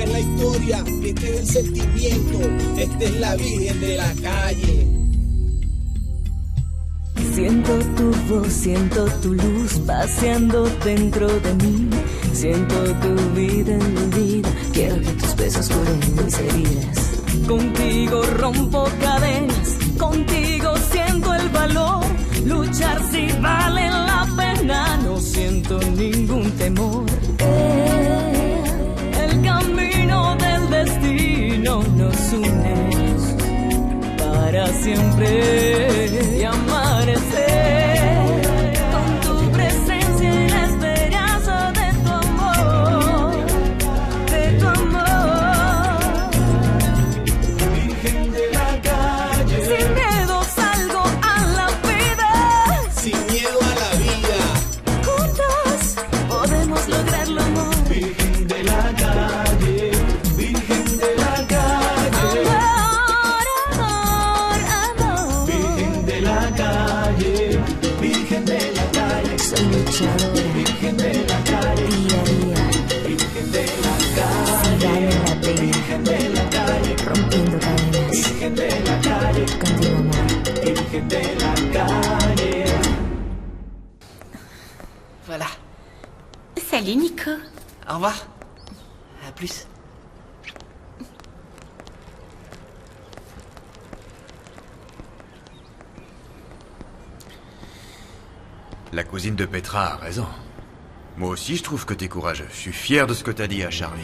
Esta es la historia, este es el sentimiento, esta es la Virgen de la calle. Siento tu voz, siento tu luz paseando dentro de mí. Siento tu vida en mi vida. Quiero que tus besos curen mis heridas. Contigo rompo cadenas, contigo siento el valor. Luchar si vale la pena, no siento ningún temor. El camino del destino nos une para siempre y amanecer con tu presencia y la esperanza de tu amor, de tu amor. Virgen de la calle, Sin miedo salgo a la vida, sin miedo a la vida. juntos podemos lograrlo, amor. Virgen de la calle, Virgen de la calle. Amor, amor, amor. Virgen de la calle, Virgen de la calle, Soy luchadora, Virgen de la calle, día a día, Virgen de la calle, sudar en la pena, Virgen de la calle, rompiendo cadenas. Virgen de la calle, Contigo, amor. Virgen de la calle. Voilà. Salut Nico. Au revoir. À plus. La cousine de Petra a raison. Moi aussi, je trouve que t'es courageux. Je suis fier de ce que t'as dit à Charlie.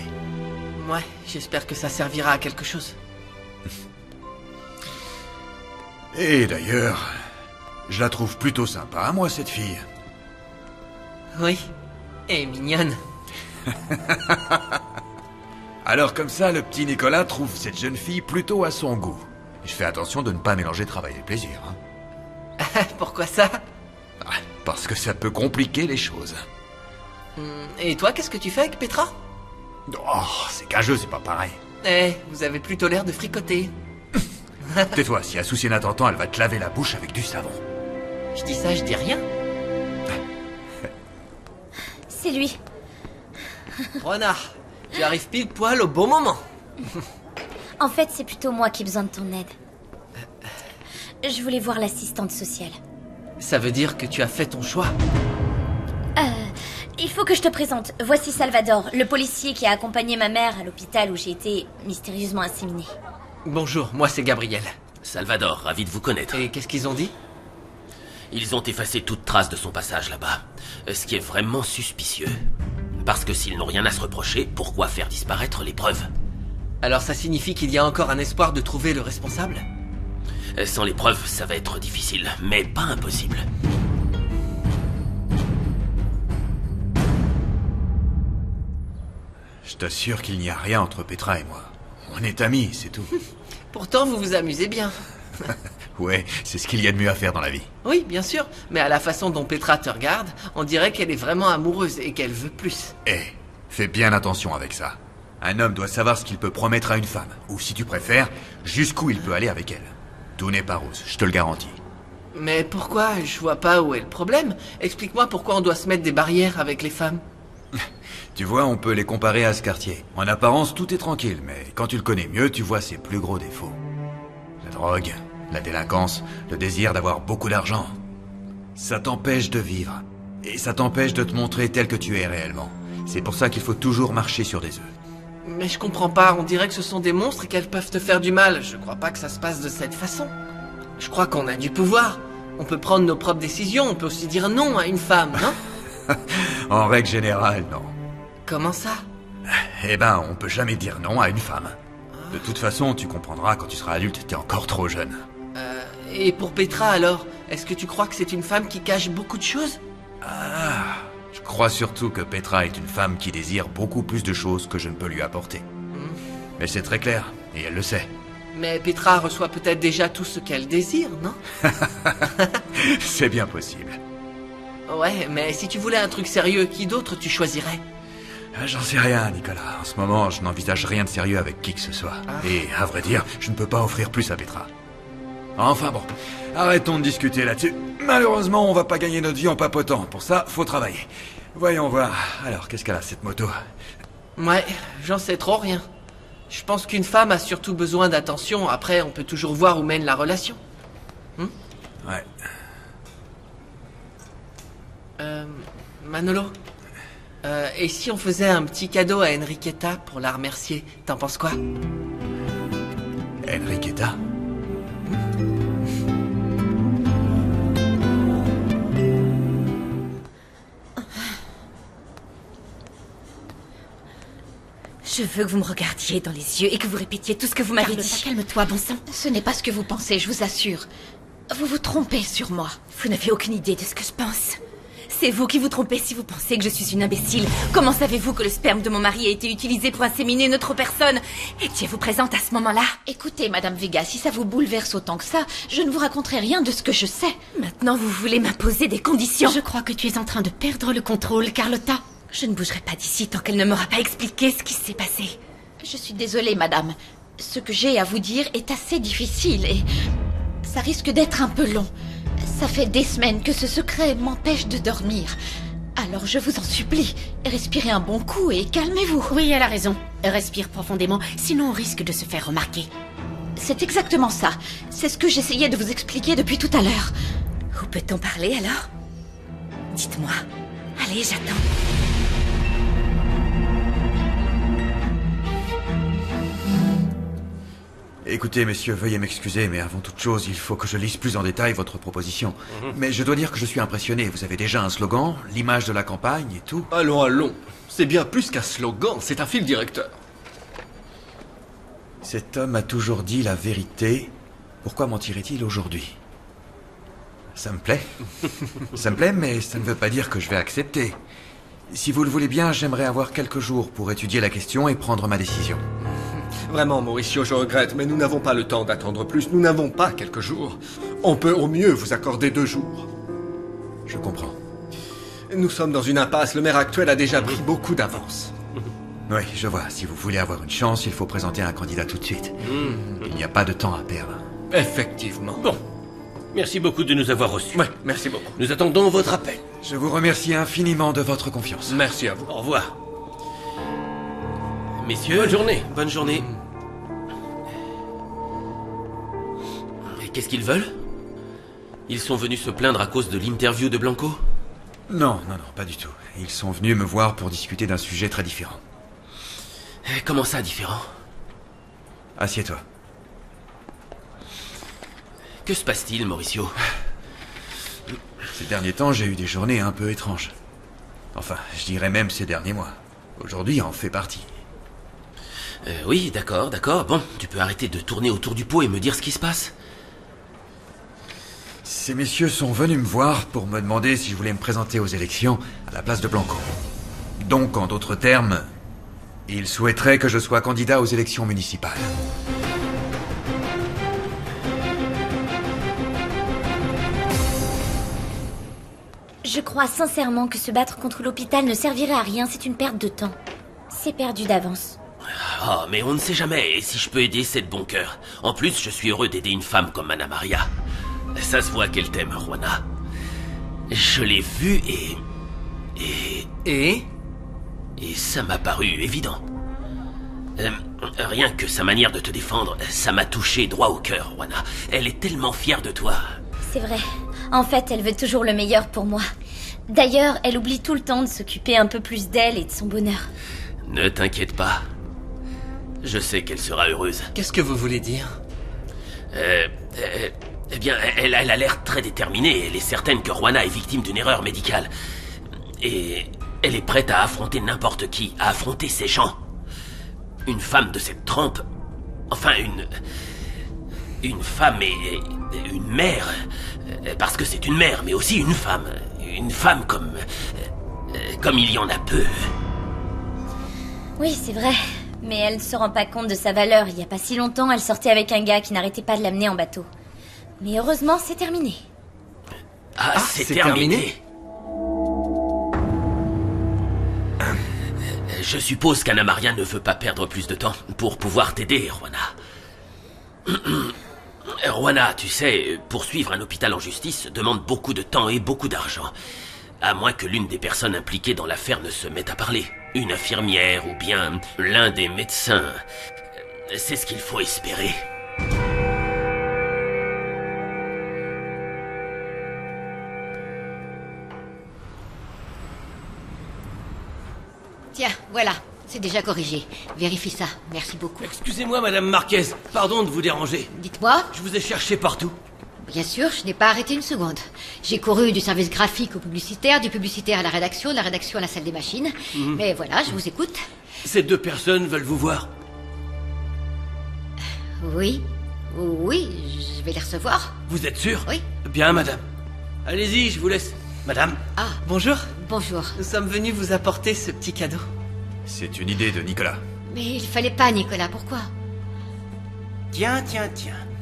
Ouais, j'espère que ça servira à quelque chose. Et d'ailleurs, je la trouve plutôt sympa, moi, cette fille. Oui. Et mignonne. Alors comme ça, le petit Nicolas trouve cette jeune fille plutôt à son goût. Je fais attention de ne pas mélanger travail et plaisir. Hein. Pourquoi ça? Ah, parce que ça peut compliquer les choses. Et toi, qu'est-ce que tu fais avec Petra? Oh, c'est qu'un jeu, c'est pas pareil. Eh, vous avez plutôt l'air de fricoter. Tais-toi, si Assouciena t'entend, elle va te laver la bouche avec du savon. Je dis ça, je dis rien. C'est lui. Renard, tu arrives pile poil au bon moment. En fait, c'est plutôt moi qui ai besoin de ton aide. Je voulais voir l'assistante sociale. Ça veut dire que tu as fait ton choix. Il faut que je te présente. Voici Salvador, le policier qui a accompagné ma mère à l'hôpital où j'ai été mystérieusement inséminée. Bonjour, moi c'est Gabriel. Salvador, ravi de vous connaître. Et qu'est-ce qu'ils ont dit? Ils ont effacé toute trace de son passage là-bas. Ce qui est vraiment suspicieux. Parce que s'ils n'ont rien à se reprocher, pourquoi faire disparaître les preuves? Alors ça signifie qu'il y a encore un espoir de trouver le responsable? Sans les preuves, ça va être difficile, mais pas impossible. Je t'assure qu'il n'y a rien entre Petra et moi. On est amis, c'est tout. Pourtant, vous vous amusez bien. Ouais, c'est ce qu'il y a de mieux à faire dans la vie. Oui, bien sûr, mais à la façon dont Petra te regarde, on dirait qu'elle est vraiment amoureuse et qu'elle veut plus. Eh, fais bien attention avec ça. Un homme doit savoir ce qu'il peut promettre à une femme, ou si tu préfères, jusqu'où il peut aller avec elle. Tout n'est pas rose, je te le garantis. Mais pourquoi? Je vois pas où est le problème. Explique-moi pourquoi on doit se mettre des barrières avec les femmes. Tu vois, on peut les comparer à ce quartier. En apparence, tout est tranquille, mais quand tu le connais mieux, tu vois ses plus gros défauts. La drogue, la délinquance, le désir d'avoir beaucoup d'argent. Ça t'empêche de vivre. Et ça t'empêche de te montrer tel que tu es réellement. C'est pour ça qu'il faut toujours marcher sur des œufs. Mais je comprends pas, on dirait que ce sont des monstres et qu'elles peuvent te faire du mal. Je crois pas que ça se passe de cette façon. Je crois qu'on a du pouvoir. On peut prendre nos propres décisions, on peut aussi dire non à une femme, non? En règle générale, non. Comment ça? Eh ben, on peut jamais dire non à une femme. De toute façon, tu comprendras quand tu seras adulte, t'es encore trop jeune. Et pour Petra alors, est-ce que tu crois que c'est une femme qui cache beaucoup de choses? Je crois surtout que Petra est une femme qui désire beaucoup plus de choses que je ne peux lui apporter. Mais c'est très clair, et elle le sait. Mais Petra reçoit peut-être déjà tout ce qu'elle désire, non? C'est bien possible. Ouais, mais si tu voulais un truc sérieux, qui d'autre tu choisirais? J'en sais rien, Nicolas. En ce moment, je n'envisage rien de sérieux avec qui que ce soit. Et, à vrai dire, je ne peux pas offrir plus à Petra. Enfin bon, arrêtons de discuter là-dessus. Malheureusement, on va pas gagner notre vie en papotant. Pour ça, faut travailler. Voyons voir. Alors, qu'est-ce qu'elle a, cette moto? Ouais, j'en sais trop rien. Je pense qu'une femme a surtout besoin d'attention. Après, on peut toujours voir où mène la relation. Ouais. Manolo, et si on faisait un petit cadeau à Enriqueta pour la remercier? T'en penses quoi? Enriqueta? Je veux que vous me regardiez dans les yeux et que vous répétiez tout ce que vous m'avez dit. Calme-toi, bon sang. Ce n'est pas ce que vous pensez, je vous assure. Vous vous trompez sur moi. Vous n'avez aucune idée de ce que je pense. C'est vous qui vous trompez si vous pensez que je suis une imbécile. Comment savez-vous que le sperme de mon mari a été utilisé pour inséminer une autre personne? Étiez-vous présente à ce moment-là? Écoutez, Madame Vega, si ça vous bouleverse autant que ça, je ne vous raconterai rien de ce que je sais. Maintenant, vous voulez m'imposer des conditions? Je crois que tu es en train de perdre le contrôle, Carlotta. Je ne bougerai pas d'ici tant qu'elle ne m'aura pas expliqué ce qui s'est passé. Je suis désolée, Madame. Ce que j'ai à vous dire est assez difficile et ça risque d'être un peu long. Ça fait des semaines que ce secret m'empêche de dormir. Alors je vous en supplie, respirez un bon coup et calmez-vous. Oui, elle a raison. Respire profondément, sinon on risque de se faire remarquer. C'est exactement ça. C'est ce que j'essayais de vous expliquer depuis tout à l'heure. Où peut-on parler alors? Dites-moi. Allez, j'attends. Écoutez, messieurs, veuillez m'excuser, mais avant toute chose, il faut que je lise plus en détail votre proposition. Mais je dois dire que je suis impressionné. Vous avez déjà un slogan, l'image de la campagne et tout. Allons. C'est bien plus qu'un slogan, c'est un fil directeur. Cet homme a toujours dit la vérité. Pourquoi mentirait-il aujourd'hui? Ça me plaît. Ça me plaît, mais ça ne veut pas dire que je vais accepter. Si vous le voulez bien, j'aimerais avoir quelques jours pour étudier la question et prendre ma décision. Vraiment, Mauricio, je regrette, mais nous n'avons pas le temps d'attendre plus. Nous n'avons pas quelques jours. On peut au mieux vous accorder 2 jours. Je comprends. Nous sommes dans une impasse. Le maire actuel a déjà pris beaucoup d'avance. Oui, je vois. Si vous voulez avoir une chance, il faut présenter un candidat tout de suite. Il n'y a pas de temps à perdre. Effectivement. Bon. Merci beaucoup de nous avoir reçus. Ouais, merci beaucoup. Nous attendons votre appel. Je vous remercie infiniment de votre confiance. Merci à vous. Au revoir. Messieurs, bonne journée. Et qu'est-ce qu'ils veulent? Ils sont venus se plaindre à cause de l'interview de Blanco? Non, pas du tout. Ils sont venus me voir pour discuter d'un sujet très différent. Comment ça, différent? Assieds-toi. Que se passe-t-il, Mauricio? Ces derniers temps, j'ai eu des journées un peu étranges. Enfin, je dirais même ces derniers mois. Aujourd'hui en fait partie. Oui, d'accord. Bon, tu peux arrêter de tourner autour du pot et me dire ce qui se passe? Ces messieurs sont venus me voir pour me demander si je voulais me présenter aux élections à la place de Blanco. Donc, en d'autres termes, ils souhaiteraient que je sois candidat aux élections municipales. Je crois sincèrement que se battre contre l'hôpital ne servirait à rien, c'est une perte de temps. C'est perdu d'avance. Oh, mais on ne sait jamais, et si je peux aider, c'est de bon cœur. En plus, je suis heureux d'aider une femme comme Anna Maria. Ça se voit qu'elle t'aime, Juana. Je l'ai vue Et ça m'a paru évident. Rien que sa manière de te défendre, ça m'a touché droit au cœur, Juana. Elle est tellement fière de toi. C'est vrai. En fait, elle veut toujours le meilleur pour moi. D'ailleurs, elle oublie tout le temps de s'occuper un peu plus d'elle et de son bonheur. Ne t'inquiète pas. Je sais qu'elle sera heureuse. qu'est-ce que vous voulez dire? Eh bien, elle a l'air très déterminée. Elle est certaine que Juana est victime d'une erreur médicale. Et elle est prête à affronter n'importe qui, à affronter ces gens. Une femme de cette trempe... Enfin, une femme et une mère... Parce que c'est une mère, mais aussi une femme. Une femme comme il y en a peu. Oui, c'est vrai. Mais elle ne se rend pas compte de sa valeur. Il n'y a pas si longtemps, elle sortait avec un gars qui n'arrêtait pas de l'amener en bateau. Mais heureusement, c'est terminé. Ah, c'est terminé. Je suppose qu'Anna Maria ne veut pas perdre plus de temps pour pouvoir t'aider, Juana. Juana, tu sais, poursuivre un hôpital en justice demande beaucoup de temps et beaucoup d'argent. À moins que l'une des personnes impliquées dans l'affaire ne se mette à parler. Une infirmière ou bien l'un des médecins. C'est ce qu'il faut espérer. Tiens, voilà. C'est déjà corrigé. Vérifie ça. Merci beaucoup. Excusez-moi, Madame Marquez. Pardon de vous déranger. Dites-moi. Je vous ai cherché partout. Bien sûr, je n'ai pas arrêté une seconde. J'ai couru du service graphique au publicitaire, du publicitaire à la rédaction, de la rédaction à la salle des machines. Mais voilà, je vous écoute. Ces 2 personnes veulent vous voir. Oui. Oui, je vais les recevoir. Vous êtes sûr? Oui. Bien, madame. Allez-y, je vous laisse. Madame. Ah. Bonjour. Bonjour. Nous sommes venus vous apporter ce petit cadeau. C'est une idée de Nicolas. Mais il fallait pas, Nicolas, pourquoi? Tiens.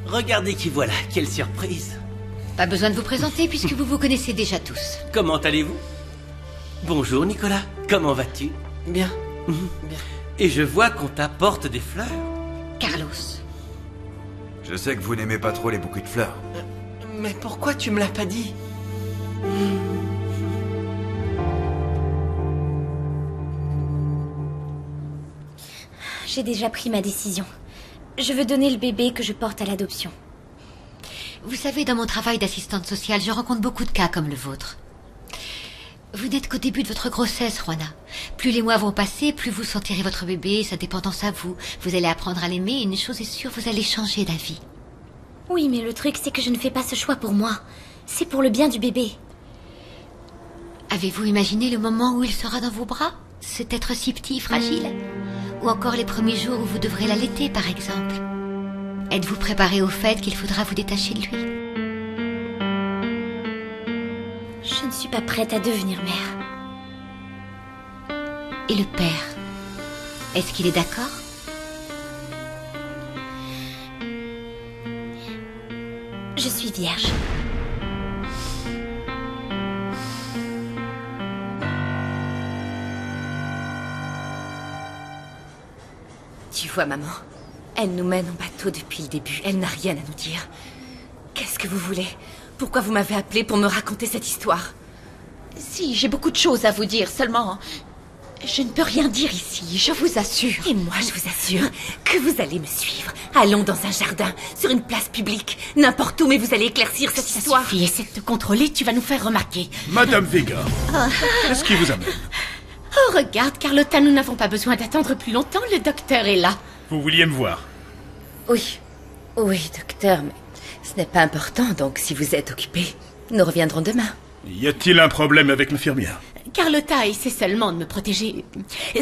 Regardez qui voilà, quelle surprise. Pas besoin de vous présenter puisque vous vous connaissez déjà tous. Comment allez-vous? Bonjour, Nicolas. Comment vas-tu? Bien. Bien. Et je vois qu'on t'apporte des fleurs. Carlos. Je sais que vous n'aimez pas trop les bouquets de fleurs. Mais pourquoi tu me l'as pas dit? J'ai déjà pris ma décision. Je veux donner le bébé que je porte à l'adoption. Vous savez, dans mon travail d'assistante sociale, je rencontre beaucoup de cas comme le vôtre. Vous n'êtes qu'au début de votre grossesse, Juana. Plus les mois vont passer, plus vous sentirez votre bébé, sa dépendance à vous. Vous allez apprendre à l'aimer et une chose est sûre, vous allez changer d'avis. Oui, mais le truc, c'est que je ne fais pas ce choix pour moi. C'est pour le bien du bébé. Avez-vous imaginé le moment où il sera dans vos bras? Cet être si petit, fragile? Ou encore les premiers jours où vous devrez l'allaiter, par exemple? Êtes-vous préparé au fait qu'il faudra vous détacher de lui? Je ne suis pas prête à devenir mère. Et le père? Est-ce qu'il est d'accord? Je suis vierge. Tu vois, maman, elle nous mène en bateau depuis le début. Elle n'a rien à nous dire. Qu'est-ce que vous voulez? Pourquoi vous m'avez appelé pour me raconter cette histoire? Si, j'ai beaucoup de choses à vous dire, seulement... Je ne peux rien dire ici, je vous assure. Et moi, je vous assure que vous allez me suivre. Allons dans un jardin, sur une place publique, n'importe où, mais vous allez éclaircir cette histoire. Suffit, essaie de te contrôler, tu vas nous faire remarquer. Madame Vega, qu'est-ce qui vous amène? Oh, regarde, Carlotta, nous n'avons pas besoin d'attendre plus longtemps, le docteur est là. Vous vouliez me voir? Oui, docteur, mais ce n'est pas important, donc si vous êtes occupé, nous reviendrons demain. Y a-t-il un problème avec l'infirmière? Carlotta essaie seulement de me protéger.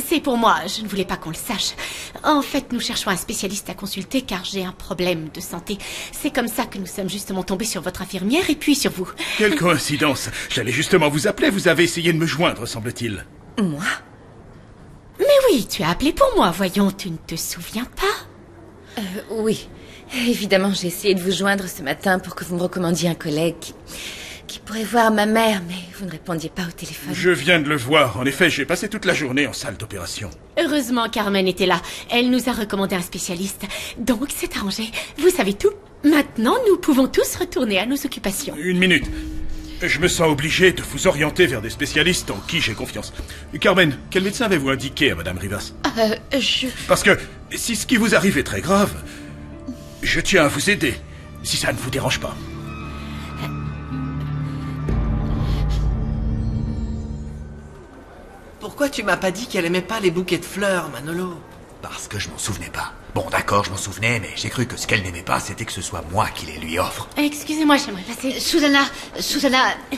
C'est pour moi, je ne voulais pas qu'on le sache. En fait, nous cherchons un spécialiste à consulter car j'ai un problème de santé. C'est comme ça que nous sommes justement tombés sur votre infirmière et puis sur vous. Quelle coïncidence! J'allais justement vous appeler, vous avez essayé de me joindre, semble-t-il. Moi? Mais oui, tu as appelé pour moi, voyons, tu ne te souviens pas? Oui. Évidemment, j'ai essayé de vous joindre ce matin pour que vous me recommandiez un collègue qui pourrait voir ma mère, mais vous ne répondiez pas au téléphone. Je viens de le voir. En effet, j'ai passé toute la journée en salle d'opération. Heureusement, Carmen était là. Elle nous a recommandé un spécialiste. Donc, c'est arrangé. Vous savez tout. Maintenant, nous pouvons tous retourner à nos occupations. Une minute. Je me sens obligé de vous orienter vers des spécialistes en qui j'ai confiance. Carmen, quel médecin avez-vous indiqué à Madame Rivas? Parce que si ce qui vous arrive est très grave, je tiens à vous aider, si ça ne vous dérange pas. Pourquoi tu m'as pas dit qu'elle aimait pas les bouquets de fleurs, Manolo? Parce que je m'en souvenais pas. Bon, d'accord, je m'en souvenais, mais j'ai cru que ce qu'elle n'aimait pas, c'était que ce soit moi qui les lui offre. Excusez-moi, j'aimerais passer... Susanna,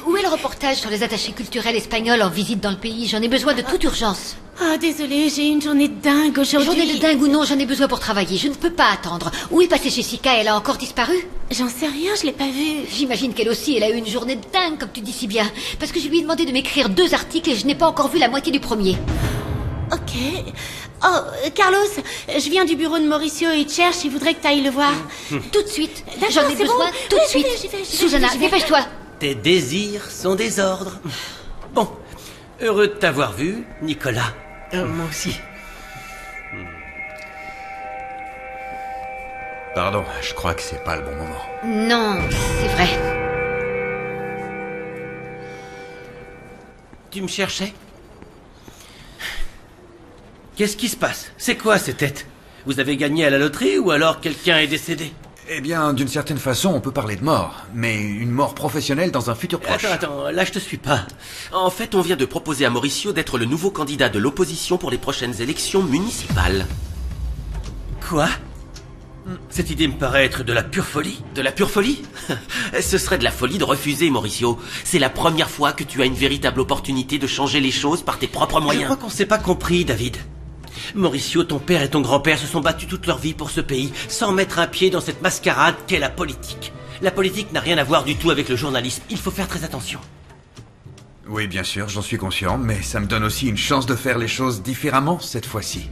où est le reportage sur les attachés culturels espagnols en visite dans le pays? J'en ai besoin de toute urgence. Ah, désolée, j'ai une journée de dingue aujourd'hui. Journée de dingue ou non, j'en ai besoin pour travailler. Je ne peux pas attendre. Où est passée Jessica? Elle a encore disparu? J'en sais rien, je l'ai pas vue. J'imagine qu'elle aussi, elle a eu une journée de dingue, comme tu dis si bien. Parce que je lui ai demandé de m'écrire 2 articles et je n'ai pas encore vu la moitié du premier. Ok. Oh, Carlos, je viens du bureau de Mauricio et il te cherche, il voudrait que tu ailles le voir. Tout de suite. D'accord, J'en ai c'est besoin bon. tout de Oui, suite. j'y vais. Susanna, dépêche-toi. Tes désirs sont des ordres. Bon, heureux de t'avoir vu, Nicolas. Moi aussi. Pardon, je crois que c'est pas le bon moment. Non, c'est vrai. Tu me cherchais? Qu'est-ce qui se passe? C'est quoi ces têtes? Vous avez gagné à la loterie ou alors quelqu'un est décédé? Eh bien, d'une certaine façon, on peut parler de mort, mais une mort professionnelle dans un futur proche. Attends, là je te suis pas. En fait, on vient de proposer à Mauricio d'être le nouveau candidat de l'opposition pour les prochaines élections municipales. Quoi? Cette idée me paraît être de la pure folie. De la pure folie? Ce serait de la folie de refuser, Mauricio. C'est la première fois que tu as une véritable opportunité de changer les choses par tes propres moyens. Je crois qu'on s'est pas compris, David. Mauricio, ton père et ton grand-père se sont battus toute leur vie pour ce pays, sans mettre un pied dans cette mascarade qu'est la politique. La politique n'a rien à voir du tout avec le journalisme. Il faut faire très attention. Oui, bien sûr, j'en suis conscient, mais ça me donne aussi une chance de faire les choses différemment cette fois-ci.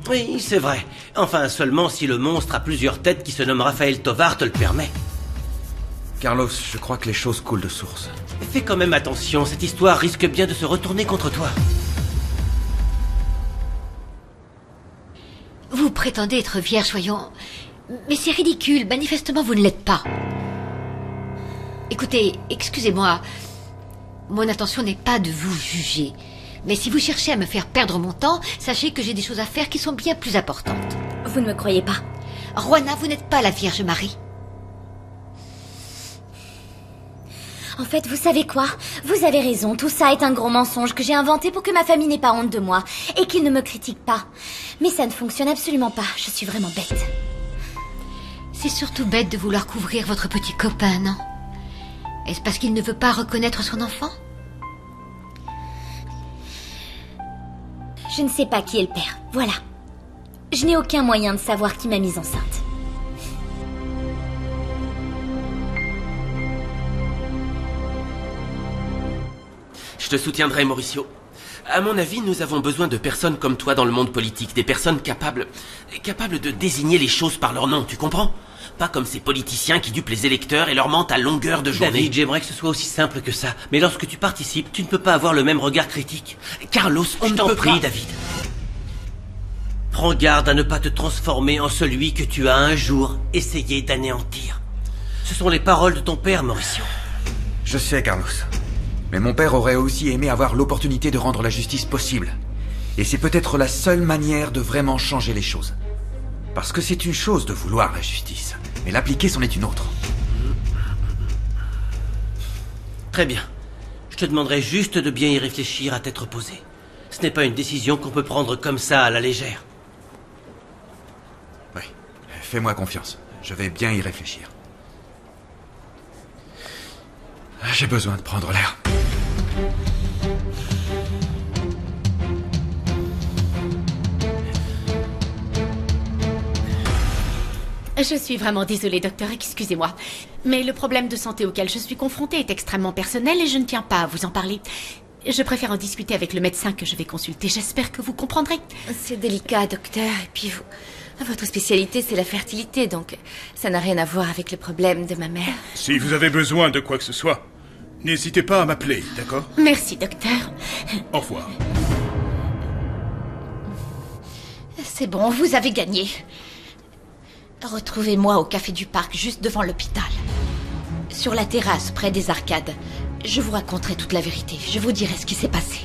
Oui, c'est vrai. Enfin, seulement si le monstre à plusieurs têtes qui se nomme Raphaël Tovar te le permet. Carlos, je crois que les choses coulent de source. Fais quand même attention, cette histoire risque bien de se retourner contre toi. Vous prétendez être vierge, voyons. Mais c'est ridicule, manifestement vous ne l'êtes pas. Écoutez, excusez-moi. Mon intention n'est pas de vous juger. Mais si vous cherchez à me faire perdre mon temps, sachez que j'ai des choses à faire qui sont bien plus importantes. Vous ne me croyez pas? Juana, vous n'êtes pas la Vierge Marie. En fait, vous savez quoi? Vous avez raison, tout ça est un gros mensonge que j'ai inventé pour que ma famille n'ait pas honte de moi et qu'ils ne me critiquent pas. Mais ça ne fonctionne absolument pas, je suis vraiment bête. C'est surtout bête de vouloir couvrir votre petit copain, non? Est-ce parce qu'il ne veut pas reconnaître son enfant? Je ne sais pas qui est le père, voilà. Je n'ai aucun moyen de savoir qui m'a mise enceinte. Je te soutiendrai, Mauricio. À mon avis, nous avons besoin de personnes comme toi dans le monde politique. Des personnes capables de désigner les choses par leur nom, tu comprends? Pas comme ces politiciens qui dupent les électeurs et leur mentent à longueur de journée. David, j'aimerais que ce soit aussi simple que ça. Mais lorsque tu participes, tu ne peux pas avoir le même regard critique. Carlos, je t'en prie, David. Prends garde à ne pas te transformer en celui que tu as un jour essayé d'anéantir. Ce sont les paroles de ton père, Mauricio. Je sais, Carlos. Mais mon père aurait aussi aimé avoir l'opportunité de rendre la justice possible. Et c'est peut-être la seule manière de vraiment changer les choses. Parce que c'est une chose de vouloir la justice, mais l'appliquer c'en est une autre. Très bien. Je te demanderai juste de bien y réfléchir à tête reposée. Ce n'est pas une décision qu'on peut prendre comme ça à la légère. Oui, fais-moi confiance. Je vais bien y réfléchir. J'ai besoin de prendre l'air. Je suis vraiment désolée, docteur, excusez-moi. Mais le problème de santé auquel je suis confrontée est extrêmement personnel et je ne tiens pas à vous en parler. Je préfère en discuter avec le médecin que je vais consulter. J'espère que vous comprendrez. C'est délicat, docteur. Et puis, votre spécialité, c'est la fertilité, donc ça n'a rien à voir avec le problème de ma mère. Si vous avez besoin de quoi que ce soit, n'hésitez pas à m'appeler, d'accord? Merci, docteur. Au revoir. C'est bon, vous avez gagné. Retrouvez-moi au café du parc, juste devant l'hôpital. Sur la terrasse, près des arcades. Je vous raconterai toute la vérité. Je vous dirai ce qui s'est passé.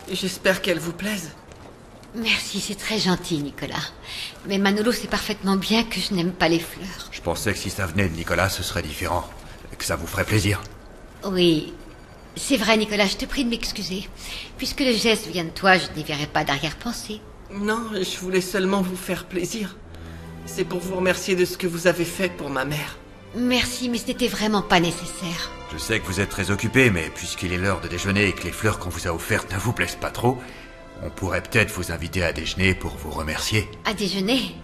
J'espère qu'elle vous plaise. Merci, c'est très gentil, Nicolas. Mais Manolo sait parfaitement bien que je n'aime pas les fleurs. Je pensais que si ça venait de Nicolas, ce serait différent. Que ça vous ferait plaisir. Oui, c'est vrai, Nicolas, je te prie de m'excuser. Puisque le geste vient de toi, je n'y verrai pas d'arrière-pensée. Non, je voulais seulement vous faire plaisir. C'est pour vous remercier de ce que vous avez fait pour ma mère. Merci, mais ce n'était vraiment pas nécessaire. Je sais que vous êtes très occupé, mais puisqu'il est l'heure de déjeuner et que les fleurs qu'on vous a offertes ne vous plaisent pas trop, on pourrait peut-être vous inviter à déjeuner pour vous remercier. À déjeuner?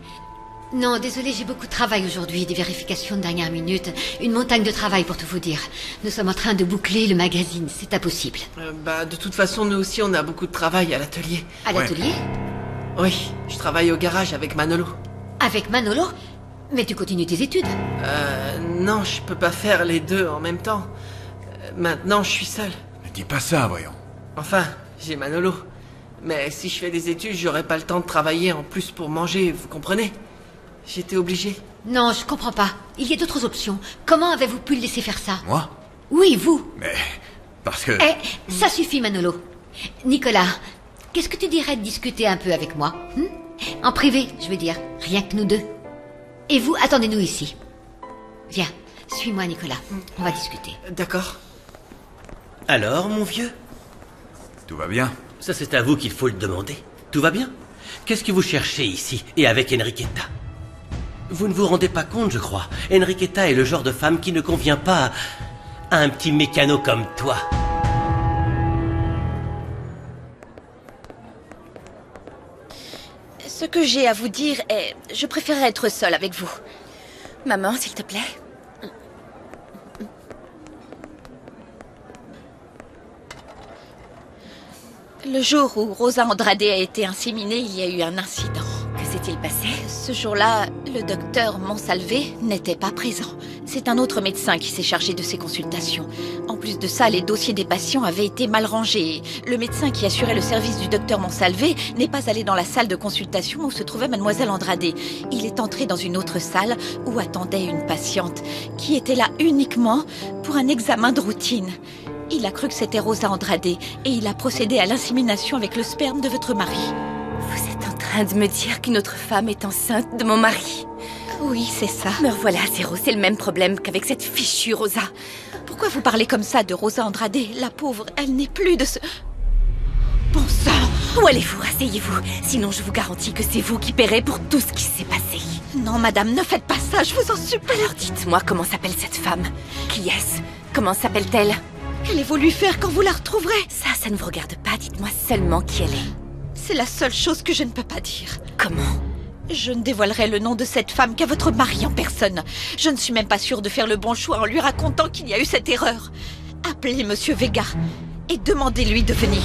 Non, désolé, j'ai beaucoup de travail aujourd'hui, des vérifications de dernière minute, une montagne de travail pour tout vous dire. Nous sommes en train de boucler le magazine, c'est impossible. De toute façon, nous aussi, on a beaucoup de travail à l'atelier. À l'atelier? Oui, je travaille au garage avec Manolo. Avec Manolo? Mais tu continues tes études? Non, je peux pas faire les deux en même temps. Maintenant, je suis seul. Ne dis pas ça, voyons. Enfin, j'ai Manolo. Mais si je fais des études, j'aurai pas le temps de travailler en plus pour manger, vous comprenez? J'étais obligé. Non, je comprends pas. Il y a d'autres options. Comment avez-vous pu le laisser faire ça? Moi? Oui, vous. Mais parce que... Ça suffit, Manolo. Nicolas, qu'est-ce que tu dirais de discuter un peu avec moi En privé, je veux dire. Rien que nous deux. Et vous, attendez-nous ici. Viens, suis-moi, Nicolas. On va discuter. D'accord. Alors, mon vieux? Tout va bien? Ça, c'est à vous qu'il faut le demander. Tout va bien? Qu'est-ce que vous cherchez ici, et avec Enriqueta? Vous ne vous rendez pas compte, je crois. Enriqueta est le genre de femme qui ne convient pas à un petit mécano comme toi. Ce que j'ai à vous dire est... Je préférerais être seule avec vous. Maman, s'il te plaît. Le jour où Rosa Andrade a été inséminée, il y a eu un incident. Que s'est-il passé? Ce jour-là, le docteur Monsalvé n'était pas présent. C'est un autre médecin qui s'est chargé de ses consultations. En plus de ça, les dossiers des patients avaient été mal rangés. Le médecin qui assurait le service du docteur Monsalvé n'est pas allé dans la salle de consultation où se trouvait mademoiselle Andrade. Il est entré dans une autre salle où attendait une patiente qui était là uniquement pour un examen de routine. Il a cru que c'était Rosa Andrade et il a procédé à l'insémination avec le sperme de votre mari. Vous êtes en train de me dire qu'une autre femme est enceinte de mon mari? Oui, c'est ça. Me revoilà, Zéro, c'est le même problème qu'avec cette fichue Rosa. Pourquoi vous parlez comme ça de Rosa Andrade? La pauvre, elle n'est plus de ce... Bon sang! Où allez-vous? Asseyez-vous. Sinon, je vous garantis que c'est vous qui paierez pour tout ce qui s'est passé. Non, madame, ne faites pas ça, je vous en supplie. Alors dites-moi comment s'appelle cette femme. Qui est-ce? Comment s'appelle-t-elle? Qu'allez-vous lui faire quand vous la retrouverez? Ça ne vous regarde pas. Dites-moi seulement qui elle est. C'est la seule chose que je ne peux pas dire. Comment? Je ne dévoilerai le nom de cette femme qu'à votre mari en personne. Je ne suis même pas sûre de faire le bon choix en lui racontant qu'il y a eu cette erreur. Appelez Monsieur Vega et demandez-lui de venir.